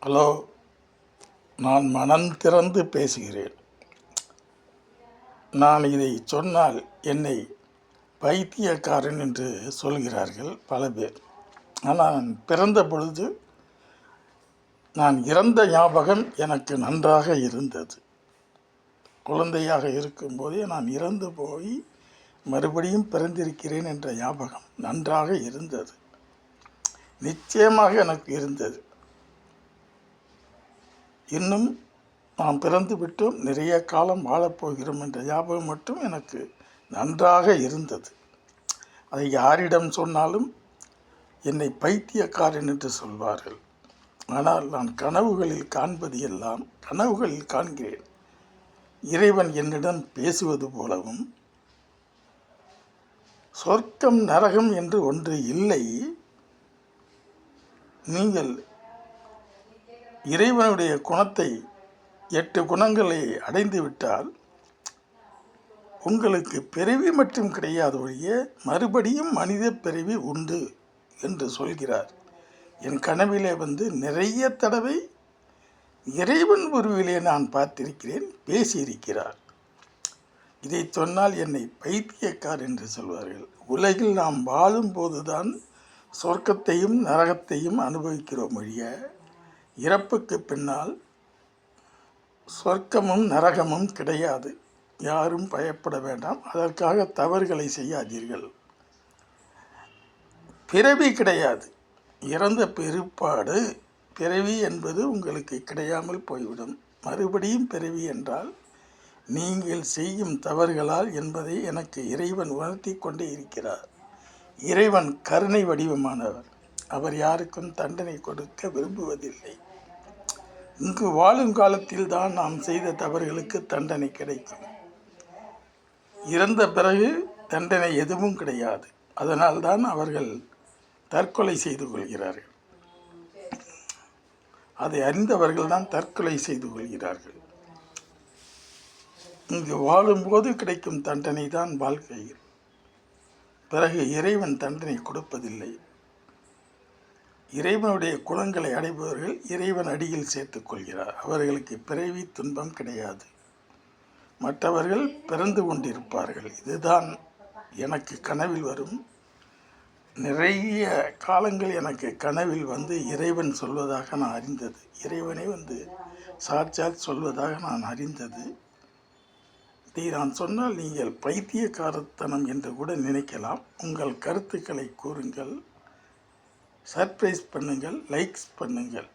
Hello, நான் மனம் திறந்து பேசுகிறேன். நான் இதை சொன்னால் என்னை பைத்தியக்காரன் என்று சொல்கிறார்கள் பல பேர். ஆனால் நான் பிறந்த பொழுது நான் இறந்த ஞாபகம் எனக்கு நன்றாக இருந்தது. குழந்தையாக இருக்கும்போதே நான் இறந்து போய் மறுபடியும் பிறந்திருக்கிறேன் என்ற ஞாபகம் நன்றாக இருந்தது. நிச்சயமாக எனக்கு இருந்தது. இன்னும் நாம் பிறந்து விட்டோம், நிறைய காலம் வாழப்போகிறோம் என்ற ஞாபகம் மட்டும் எனக்கு நன்றாக இருந்தது. அதை யாரிடம் சொன்னாலும் என்னை பைத்தியக்காரன் என்று சொல்வார்கள். ஆனால் நான் கனவுகளில் காண்பது எல்லாம் கனவுகளில் காண்கிறேன். இறைவன் என்னிடம் பேசுவது போலவும், சொர்க்கம் நரகம் என்று ஒன்று இல்லை. நீங்கள் இறைவனுடைய குணத்தை 8 குணங்களை அடைந்து விட்டால் உங்களுக்கு பிறவி மட்டும் கிடையாது ஒழிய மறுபடியும் மனித பிறவி உண்டு என்று சொல்கிறார். என் கனவிலே நிறைய தடவை இறைவன் உருவிலே நான் பார்த்திருக்கிறேன், பேசியிருக்கிறார். இதை சொன்னால் என்னை பைத்தியக்கார் என்று சொல்வார்கள். உலகில் நாம் வாழும்போதுதான் சொர்க்கத்தையும் நரகத்தையும் அனுபவிக்கிறோம் ஒழிய இறப்புக்கு பின்னால் சொர்க்கமும் நரகமும் கிடையாது. யாரும் பயப்பட வேண்டாம். அதற்காக தவறுகளை செய்யாதீர்கள். பிறவி கிடையாது. இறந்த பிற்பாடு பிறவி என்பது உங்களுக்கு கிடையாமல் போய்விடும். மறுபடியும் பிறவி என்றால் நீங்கள் செய்யும் தவறுகளால் என்பதை எனக்கு இறைவன் உணர்த்தி கொண்டே இருக்கிறார். இறைவன் கருணை வடிவமானவர். அவர் யாருக்கும் தண்டனை கொடுக்க விரும்புவதில்லை. இங்கு வாழும் காலத்தில் தான் நாம் செய்த தவறுகளுக்கு தண்டனை கிடைக்கும். இறந்த பிறகு தண்டனை எதுவும் கிடையாது. அதனால்தான் அவர்கள் தற்கொலை செய்து கொள்கிறார்கள். அதை அறிந்தவர்கள் தான் தற்கொலை செய்து கொள்கிறார்கள். இங்கு வாழும்போது கிடைக்கும் தண்டனை தான் வாழ்க்கையில். பிறகு இறைவன் தண்டனை கொடுப்பதில்லை. இறைவனுடைய குணங்களை அடைபவர்கள் இறைவன் அடியில் சேர்த்துக் கொள்கிறார். அவர்களுக்கு பிறவி துன்பம் கிடையாது. மற்றவர்கள் பிறந்து கொண்டிருப்பார்கள். இதுதான் எனக்கு கனவில் வரும். நிறைய காலங்கள் எனக்கு கனவில் இறைவன் சொல்வதாக நான் அறிந்தது. இறைவனே சாட்சாத் சொல்வதாக நான் அறிந்தது. இதை நான் சொன்னால் நீங்கள் பைத்தியக்காரத்தனம் என்று கூட நினைக்கலாம். உங்கள் கருத்துக்களை கூறுங்கள், சர்ப்ரைஸ் பண்ணுங்கள், லைக்ஸ் பண்ணுங்கள்.